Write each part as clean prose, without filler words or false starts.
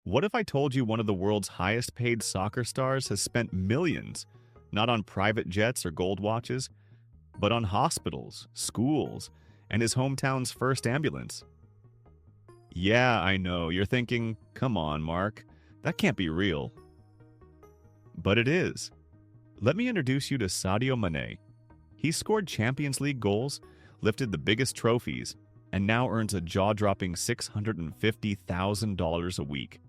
What if I told you one of the world's highest paid soccer stars has spent millions, not on private jets or gold watches, but on hospitals, schools, and his hometown's first ambulance? Yeah, I know, you're thinking, come on, Mark, that can't be real. But it is. Let me introduce you to Sadio Mané. He scored Champions League goals, lifted the biggest trophies, and now earns a jaw-dropping $650,000 a week.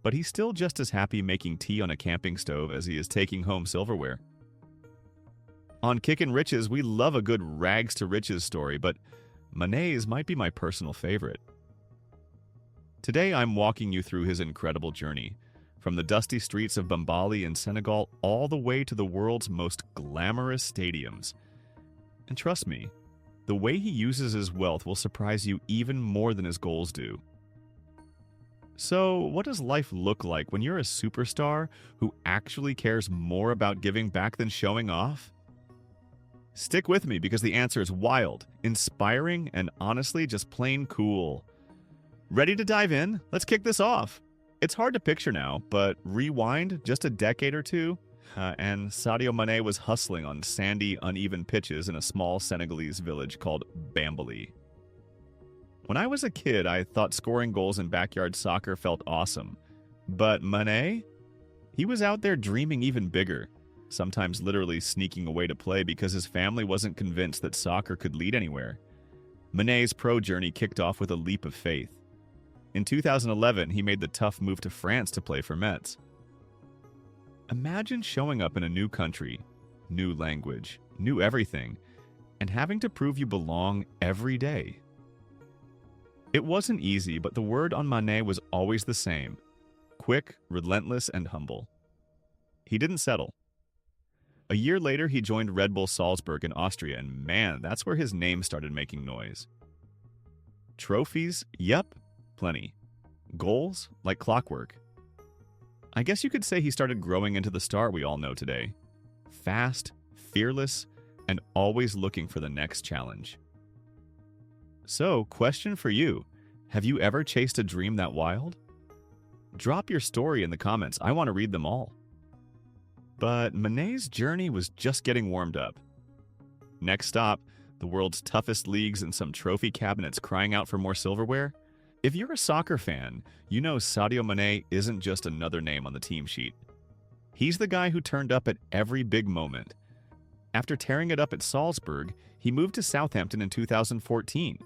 But he's still just as happy making tea on a camping stove as he is taking home silverware. On Kickin Riches, we love a good rags to riches story, but Mané's might be my personal favorite. Today I'm walking you through his incredible journey, from the dusty streets of Bambali in Senegal all the way to the world's most glamorous stadiums. And trust me, the way he uses his wealth will surprise you even more than his goals do. So, what does life look like when you're a superstar who actually cares more about giving back than showing off? Stick with me because the answer is wild, inspiring, and honestly just plain cool. Ready to dive in? Let's kick this off. It's hard to picture now, but rewind just a decade or two, and Sadio Mané was hustling on sandy, uneven pitches in a small Senegalese village called Bambali. When I was a kid, I thought scoring goals in backyard soccer felt awesome. But Mané? He was out there dreaming even bigger, sometimes literally sneaking away to play because his family wasn't convinced that soccer could lead anywhere. Mané's pro journey kicked off with a leap of faith. In 2011, he made the tough move to France to play for Metz. Imagine showing up in a new country, new language, new everything, and having to prove you belong every day. It wasn't easy, but the word on Mané was always the same: quick, relentless, and humble. He didn't settle. A year later, he joined Red Bull Salzburg in Austria, and man, that's where his name started making noise. Trophies? Yep, plenty. Goals? Like clockwork. I guess you could say he started growing into the star we all know today. Fast, fearless, and always looking for the next challenge. So, question for you. Have you ever chased a dream that wild? Drop your story in the comments. I want to read them all. But Mané's journey was just getting warmed up. Next stop, the world's toughest leagues and some trophy cabinets crying out for more silverware. If you're a soccer fan, you know Sadio Mané isn't just another name on the team sheet. He's the guy who turned up at every big moment. After tearing it up at Salzburg, he moved to Southampton in 2014,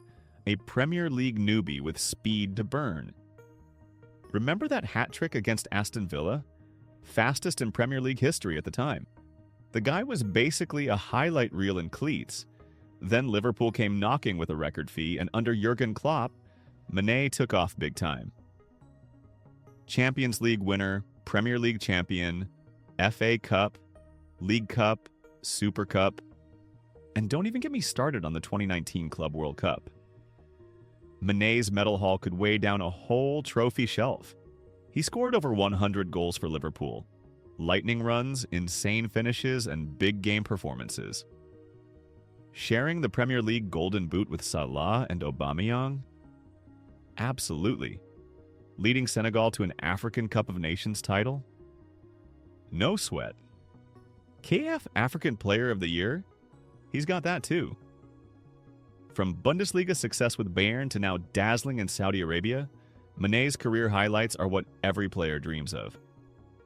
a Premier League newbie with speed to burn. Remember that hat trick against Aston Villa? Fastest in Premier League history at the time. The guy was basically a highlight reel in cleats. Then Liverpool came knocking with a record fee, and under Jurgen Klopp, Mané took off big time. Champions League winner, Premier League champion, FA Cup, League Cup, Super Cup, and don't even get me started on the 2019 Club World Cup. Mané's medal haul could weigh down a whole trophy shelf. He scored over 100 goals for Liverpool, lightning runs, insane finishes, and big game performances. Sharing the Premier League Golden Boot with Salah and Aubameyang? Absolutely. Leading Senegal to an African Cup of Nations title? No sweat. KF African Player of the Year? He's got that too. From Bundesliga success with Bayern to now dazzling in Saudi Arabia, Mané's career highlights are what every player dreams of.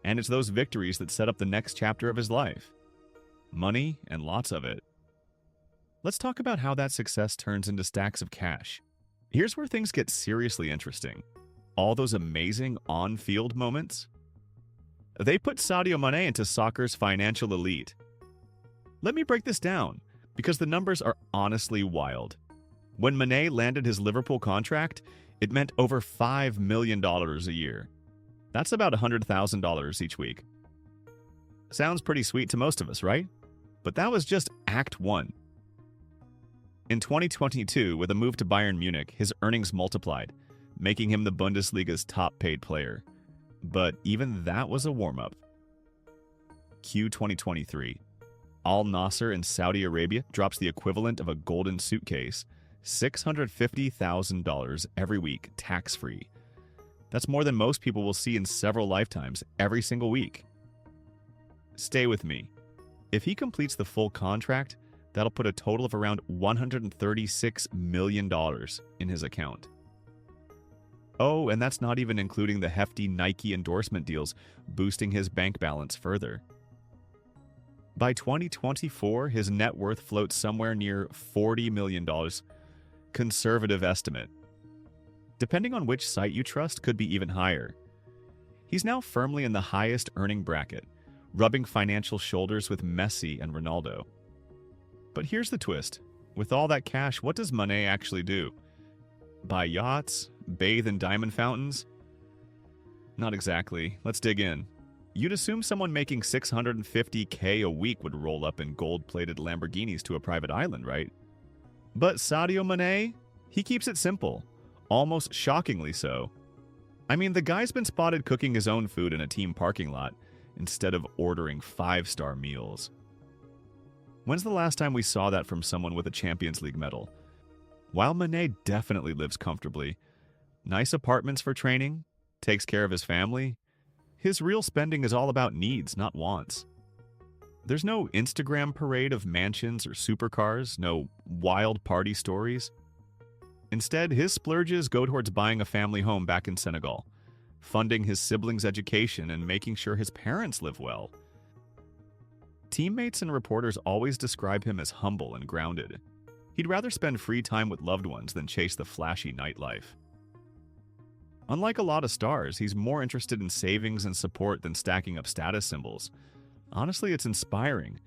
And it's those victories that set up the next chapter of his life. Money, and lots of it. Let's talk about how that success turns into stacks of cash. Here's where things get seriously interesting. All those amazing on-field moments? They put Sadio Mané into soccer's financial elite. Let me break this down, because the numbers are honestly wild. When Mané landed his Liverpool contract, it meant over $5 million a year. That's about $100,000 each week. Sounds pretty sweet to most of us, right? But that was just Act 1. In 2022, with a move to Bayern Munich, his earnings multiplied, making him the Bundesliga's top-paid player. But even that was a warm-up. Q 2023. Al Nasser in Saudi Arabia drops the equivalent of a golden suitcase, $650,000 every week, tax-free. That's more than most people will see in several lifetimes, every single week. Stay with me. If he completes the full contract, that'll put a total of around $136 million in his account. Oh, and that's not even including the hefty Nike endorsement deals, boosting his bank balance further. By 2024, his net worth floats somewhere near $40 million. Conservative estimate. Depending on which site you trust, could be even higher. He's now firmly in the highest earning bracket, rubbing financial shoulders with Messi and Ronaldo. But here's the twist. With all that cash, what does Mané actually do? Buy yachts? Bathe in diamond fountains? Not exactly. Let's dig in. You'd assume someone making $650K a week would roll up in gold-plated Lamborghinis to a private island, right? But Sadio Mané? He keeps it simple. Almost shockingly so. I mean, the guy's been spotted cooking his own food in a team parking lot instead of ordering 5-star meals. When's the last time we saw that from someone with a Champions League medal? While Mané definitely lives comfortably, nice apartments for training, takes care of his family, his real spending is all about needs, not wants. There's no Instagram parade of mansions or supercars, no wild party stories. Instead, his splurges go towards buying a family home back in Senegal, funding his siblings' education, and making sure his parents live well. Teammates and reporters always describe him as humble and grounded. He'd rather spend free time with loved ones than chase the flashy nightlife. Unlike a lot of stars, he's more interested in savings and support than stacking up status symbols. Honestly, it's inspiring.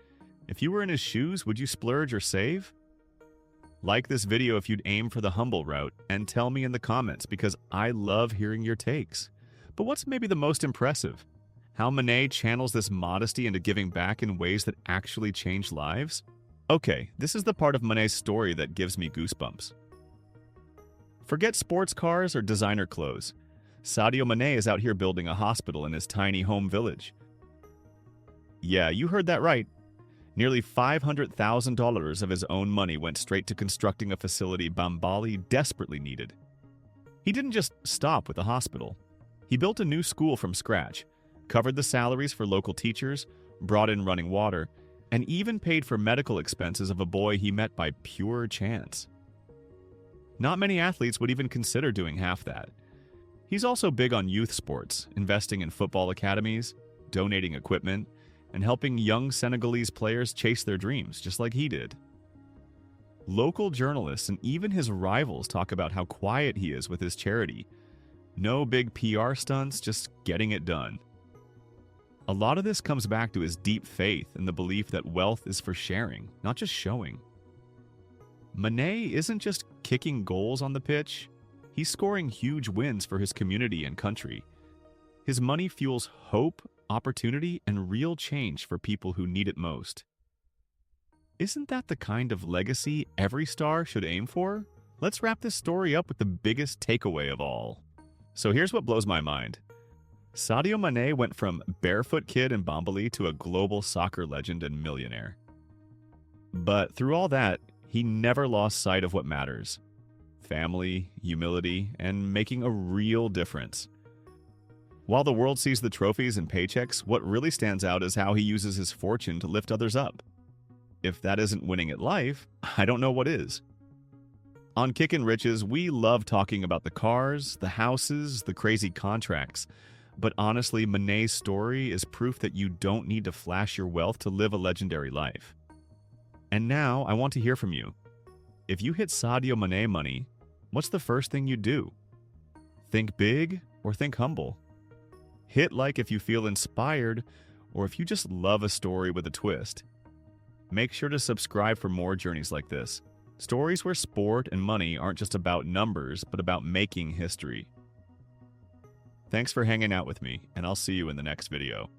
If you were in his shoes, would you splurge or save? Like this video if you'd aim for the humble route, and tell me in the comments because I love hearing your takes. But what's maybe the most impressive? How Mané channels this modesty into giving back in ways that actually change lives? Okay, this is the part of Mané's story that gives me goosebumps. Forget sports cars or designer clothes. Sadio Mané is out here building a hospital in his tiny home village. Yeah, you heard that right. Nearly $500,000 of his own money went straight to constructing a facility Bambali desperately needed. He didn't just stop with the hospital. He built a new school from scratch, covered the salaries for local teachers, brought in running water, and even paid for medical expenses of a boy he met by pure chance. Not many athletes would even consider doing half that. He's also big on youth sports, investing in football academies, donating equipment, and helping young Senegalese players chase their dreams, just like he did. Local journalists and even his rivals talk about how quiet he is with his charity. No big PR stunts, just getting it done. A lot of this comes back to his deep faith and the belief that wealth is for sharing, not just showing. Mané isn't just kicking goals on the pitch, he's scoring huge wins for his community and country. His money fuels hope, opportunity, and real change for people who need it most. Isn't that the kind of legacy every star should aim for? Let's wrap this story up with the biggest takeaway of all. So here's what blows my mind. Sadio Mané went from barefoot kid in Bambali to a global soccer legend and millionaire. But through all that, he never lost sight of what matters: family, humility, and making a real difference. While the world sees the trophies and paychecks, what really stands out is how he uses his fortune to lift others up. If that isn't winning at life, I don't know what is. On Kickin Riches, we love talking about the cars, the houses, the crazy contracts. But honestly, Mané's story is proof that you don't need to flash your wealth to live a legendary life. And now, I want to hear from you. If you hit Sadio Mané money, what's the first thing you'd do? Think big or think humble? Hit like if you feel inspired, or if you just love a story with a twist. Make sure to subscribe for more journeys like this. Stories where sport and money aren't just about numbers, but about making history. Thanks for hanging out with me, and I'll see you in the next video.